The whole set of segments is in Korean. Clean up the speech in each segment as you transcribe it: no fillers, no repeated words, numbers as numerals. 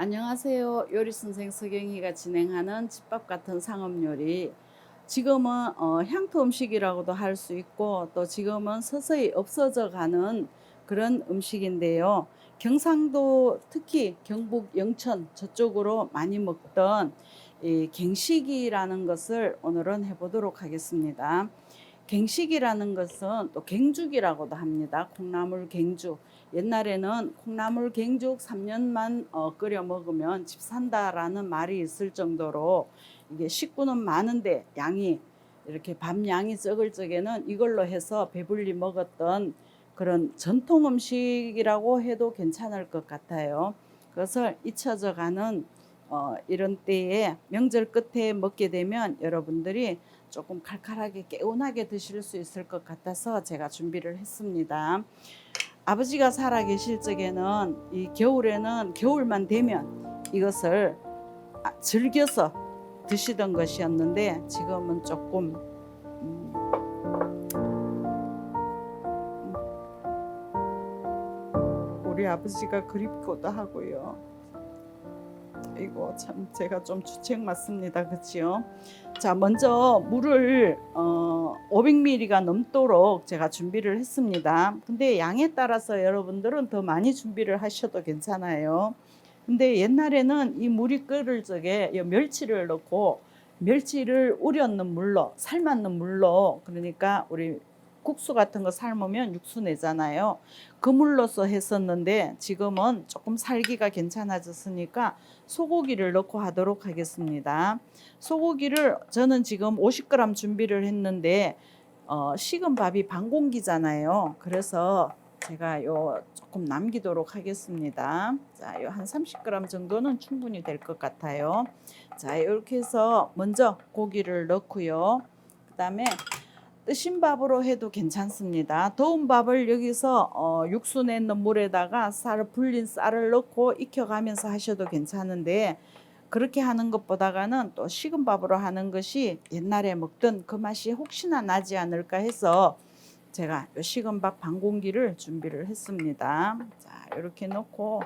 안녕하세요. 요리선생 서경희가 진행하는 집밥 같은 상업요리. 지금은 향토 음식이라고도 할 수 있고 또 지금은 서서히 없어져 가는 그런 음식인데요. 경상도 특히 경북 영천 저쪽으로 많이 먹던 이 갱식이라는 것을 오늘은 해보도록 하겠습니다. 갱식이라는 것은 또 갱죽이라고도 합니다. 콩나물 갱죽. 옛날에는 콩나물 갱죽 3년만 끓여 먹으면 집 산다라는 말이 있을 정도로 이게 식구는 많은데 양이 이렇게 밥 양이 적을 적에는 이걸로 해서 배불리 먹었던 그런 전통 음식이라고 해도 괜찮을 것 같아요. 그것을 잊혀져 가는 이런 때에 명절 끝에 먹게 되면 여러분들이 조금 칼칼하게 개운하게 드실 수 있을 것 같아서 제가 준비를 했습니다. 아버지가 살아 계실 적에는 이 겨울에는 겨울만 되면 이것을 즐겨서 드시던 것이었는데 지금은 조금 우리 아버지가 그립기도 하고요. 이거 참 제가 좀 주책 맞습니다. 그치요? 자, 먼저 물을 500ml가 넘도록 제가 준비를 했습니다. 근데 양에 따라서 여러분들은 더 많이 준비를 하셔도 괜찮아요. 근데 옛날에는 이 물이 끓을 적에 멸치를 넣고 멸치를 우렸는 물로 삶았는 물로, 그러니까 우리 국수 같은 거 삶으면 육수 내잖아요. 그 물로서 했었는데 지금은 조금 살기가 괜찮아졌으니까 소고기를 넣고 하도록 하겠습니다. 소고기를 저는 지금 50g 준비를 했는데 식은 밥이 반 공기잖아요. 그래서 제가 요 조금 남기도록 하겠습니다. 자, 요 한 30g 정도는 충분히 될 것 같아요. 자, 이렇게 해서 먼저 고기를 넣고요. 그다음에 뜨신 밥으로 해도 괜찮습니다. 더운 밥을 여기서 육수 내는 물에다가 불린 쌀을 넣고 익혀가면서 하셔도 괜찮은데, 그렇게 하는 것보다는 또 식은 밥으로 하는 것이 옛날에 먹던 그 맛이 혹시나 나지 않을까 해서 제가 식은 밥 반 공기를 준비를 했습니다. 자, 이렇게 넣고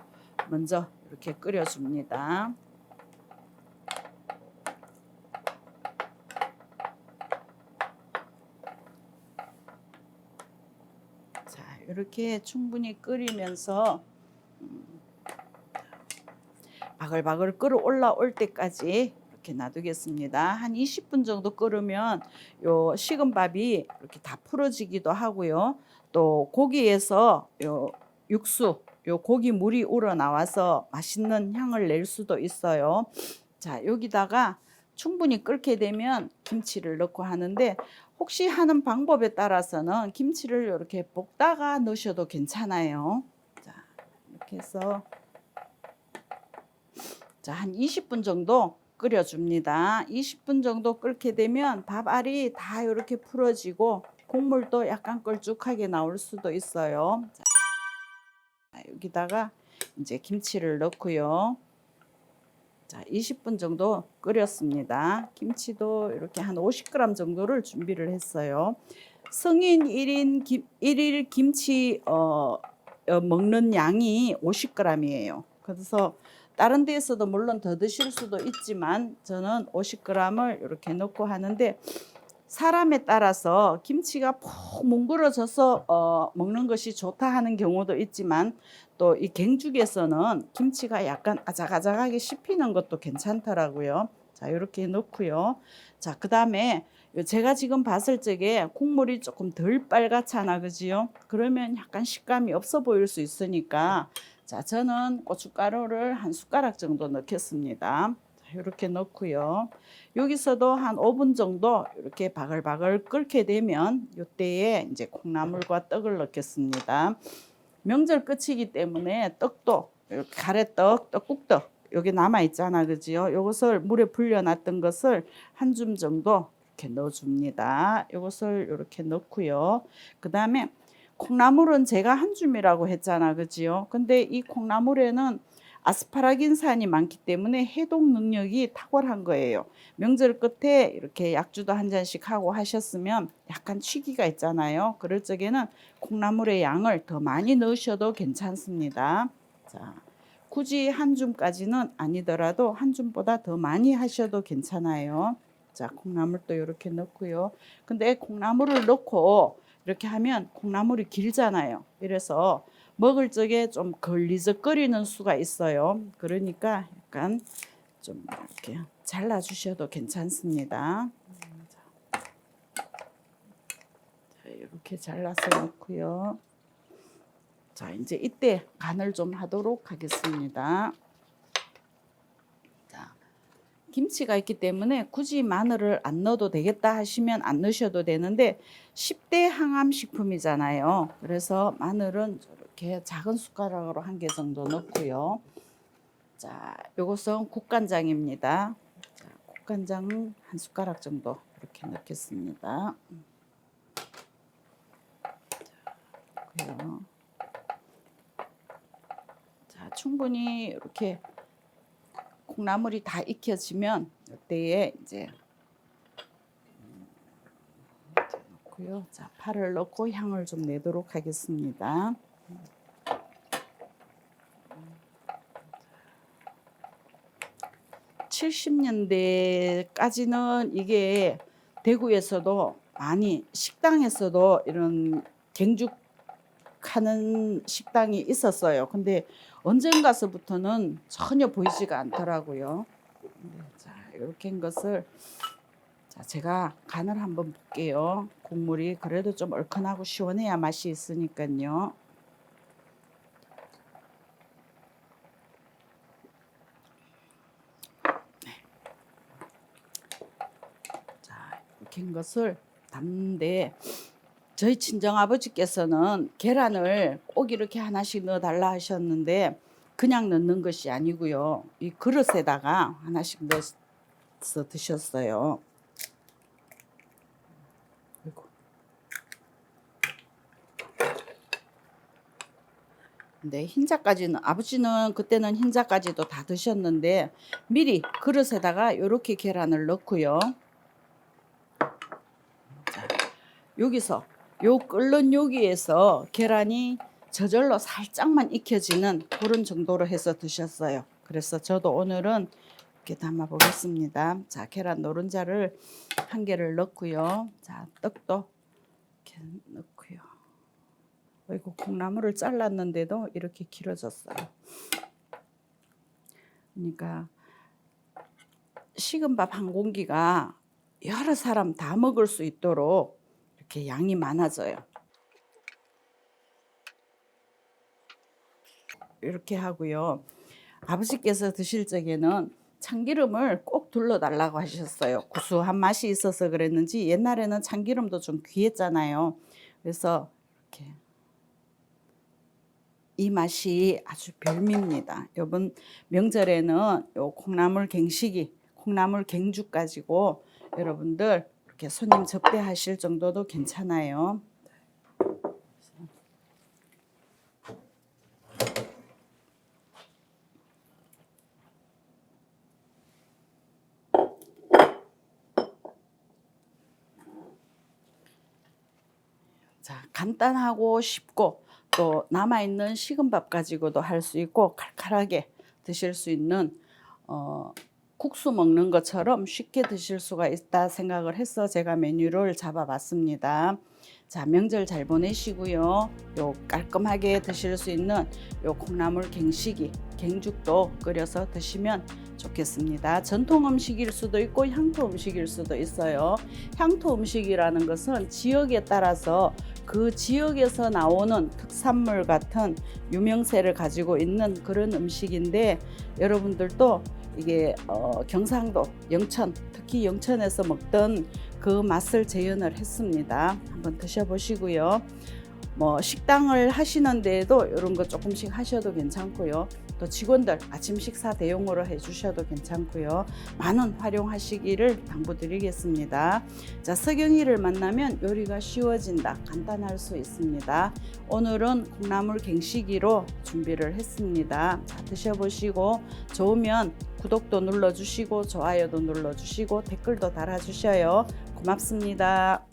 먼저 이렇게 끓여줍니다. 자, 이렇게 충분히 끓이면서 바글바글 끓어 올라올 때까지 이렇게 놔두겠습니다. 한 20분 정도 끓으면 요 식은 밥이 이렇게 다 풀어지기도 하고요. 또 고기에서 요 육수, 요 고기 물이 우러나와서 맛있는 향을 낼 수도 있어요. 자, 여기다가 충분히 끓게 되면 김치를 넣고 하는데, 혹시 하는 방법에 따라서는 김치를 이렇게 볶다가 넣으셔도 괜찮아요. 자, 이렇게 해서 자, 한 20분 정도 끓여줍니다. 20분 정도 끓게 되면 밥알이 다 이렇게 풀어지고 국물도 약간 걸쭉하게 나올 수도 있어요. 자, 여기다가 이제 김치를 넣고요. 자, 20분 정도 끓였습니다. 김치도 이렇게 한 50g 정도를 준비를 했어요. 성인 1일 김치 먹는 양이 50g이에요. 그래서 다른 데에서도 물론 더 드실 수도 있지만 저는 50g을 이렇게 넣고 하는데, 사람에 따라서 김치가 푹 뭉그러져서 먹는 것이 좋다 하는 경우도 있지만, 또 이 갱죽에서는 김치가 약간 아작아작하게 씹히는 것도 괜찮더라고요. 자, 이렇게 넣고요. 자, 그 다음에 제가 지금 봤을 적에 국물이 조금 덜 빨갛잖아, 그지요? 그러면 약간 식감이 없어 보일 수 있으니까, 자, 저는 고춧가루를 한 숟가락 정도 넣겠습니다. 자, 이렇게 넣고요. 여기서도 한 5분 정도 이렇게 바글바글 끓게 되면 이때에 이제 콩나물과 떡을 넣겠습니다. 명절 끝이기 때문에 떡도 이렇게 가래떡, 떡국떡 여기 남아 있잖아, 그지요? 요것을 물에 불려놨던 것을 한 줌 정도 이렇게 넣어줍니다. 요것을 이렇게 넣고요. 그 다음에 콩나물은 제가 한 줌이라고 했잖아, 그지요? 근데 이 콩나물에는 아스파라긴산이 많기 때문에 해독 능력이 탁월한 거예요. 명절 끝에 이렇게 약주도 한 잔씩 하고 하셨으면 약간 취기가 있잖아요. 그럴 적에는 콩나물의 양을 더 많이 넣으셔도 괜찮습니다. 자, 굳이 한 줌까지는 아니더라도 한 줌보다 더 많이 하셔도 괜찮아요. 자, 콩나물도 이렇게 넣고요. 근데 콩나물을 넣고 이렇게 하면 콩나물이 길잖아요. 이래서 먹을 적에 좀 걸리적거리는 수가 있어요. 그러니까 약간 좀 이렇게 잘라 주셔도 괜찮습니다. 자, 이렇게 잘라서 넣고요. 자, 이제 이때 간을 좀 하도록 하겠습니다. 자, 김치가 있기 때문에 굳이 마늘을 안 넣어도 되겠다 하시면 안 넣으셔도 되는데 10대 항암 식품이잖아요. 그래서 마늘은 이렇게 작은 숟가락으로 1개 정도 넣고요. 자, 요것은 국간장입니다. 자, 국간장 1숟가락 정도 이렇게 넣겠습니다. 자, 그래요. 자, 충분히 이렇게 콩나물이 다 익혀지면 이때에 이제 넣고요. 자, 파를 넣고 향을 좀 내도록 하겠습니다. 70년대까지는 이게 대구에서도 많이 식당에서도 이런 갱죽하는 식당이 있었어요. 근데 언젠가서부터는 전혀 보이지가 않더라고요. 자, 이렇게 한 것을 자, 제가 간을 한번 볼게요. 국물이 그래도 좀 얼큰하고 시원해야 맛이 있으니까요. 자, 이렇게 한 것을 담는데 저희 친정아버지께서는 계란을 꼭 이렇게 하나씩 넣어달라 하셨는데 그냥 넣는 것이 아니고요. 이 그릇에다가 하나씩 넣어서 드셨어요. 근데 흰자까지는 아버지는 그때는 흰자까지도 다 드셨는데 미리 그릇에다가 이렇게 계란을 넣고요. 자, 여기서 요 끓는 여기에서 계란이 저절로 살짝만 익혀지는 그런 정도로 해서 드셨어요. 그래서 저도 오늘은 이렇게 담아 보겠습니다. 자, 계란 노른자를 1개를 넣고요. 자, 떡도 이렇게 넣고요. 이거 콩나물을 잘랐는데도 이렇게 길어졌어요. 그러니까 식은 밥 한 공기가 여러 사람 다 먹을 수 있도록 이렇게 양이 많아져요. 이렇게 하고요. 아버지께서 드실 적에는 참기름을 꼭 둘러달라고 하셨어요. 구수한 맛이 있어서 그랬는지 옛날에는 참기름도 좀 귀했잖아요. 그래서 이렇게 이 맛이 아주 별미입니다. 이번 명절에는 요 콩나물 갱식이, 콩나물 갱죽 가지고 여러분들 이렇게 손님 접대하실 정도도 괜찮아요. 자, 간단하고 쉽고 또 남아있는 식은 밥 가지고도 할 수 있고 칼칼하게 드실 수 있는 국수 먹는 것처럼 쉽게 드실 수가 있다 생각을 해서 제가 메뉴를 잡아봤습니다. 자, 명절 잘 보내시고요. 요 깔끔하게 드실 수 있는 요 콩나물 갱식이, 갱죽도 끓여서 드시면 좋겠습니다. 전통 음식일 수도 있고 향토 음식일 수도 있어요. 향토 음식이라는 것은 지역에 따라서 그 지역에서 나오는 특산물 같은 유명세를 가지고 있는 그런 음식인데 여러분들도 이게 경상도, 영천, 특히 영천에서 먹던 그 맛을 재현을 했습니다. 한번 드셔보시고요. 뭐 식당을 하시는데도 이런 거 조금씩 하셔도 괜찮고요. 또 직원들 아침 식사 대용으로 해주셔도 괜찮고요. 많은 활용하시기를 당부드리겠습니다. 자, 서경이를 만나면 요리가 쉬워진다. 간단할 수 있습니다. 오늘은 콩나물 갱식이로 준비를 했습니다. 자, 드셔보시고 좋으면 구독도 눌러주시고 좋아요도 눌러주시고 댓글도 달아주셔요. 고맙습니다.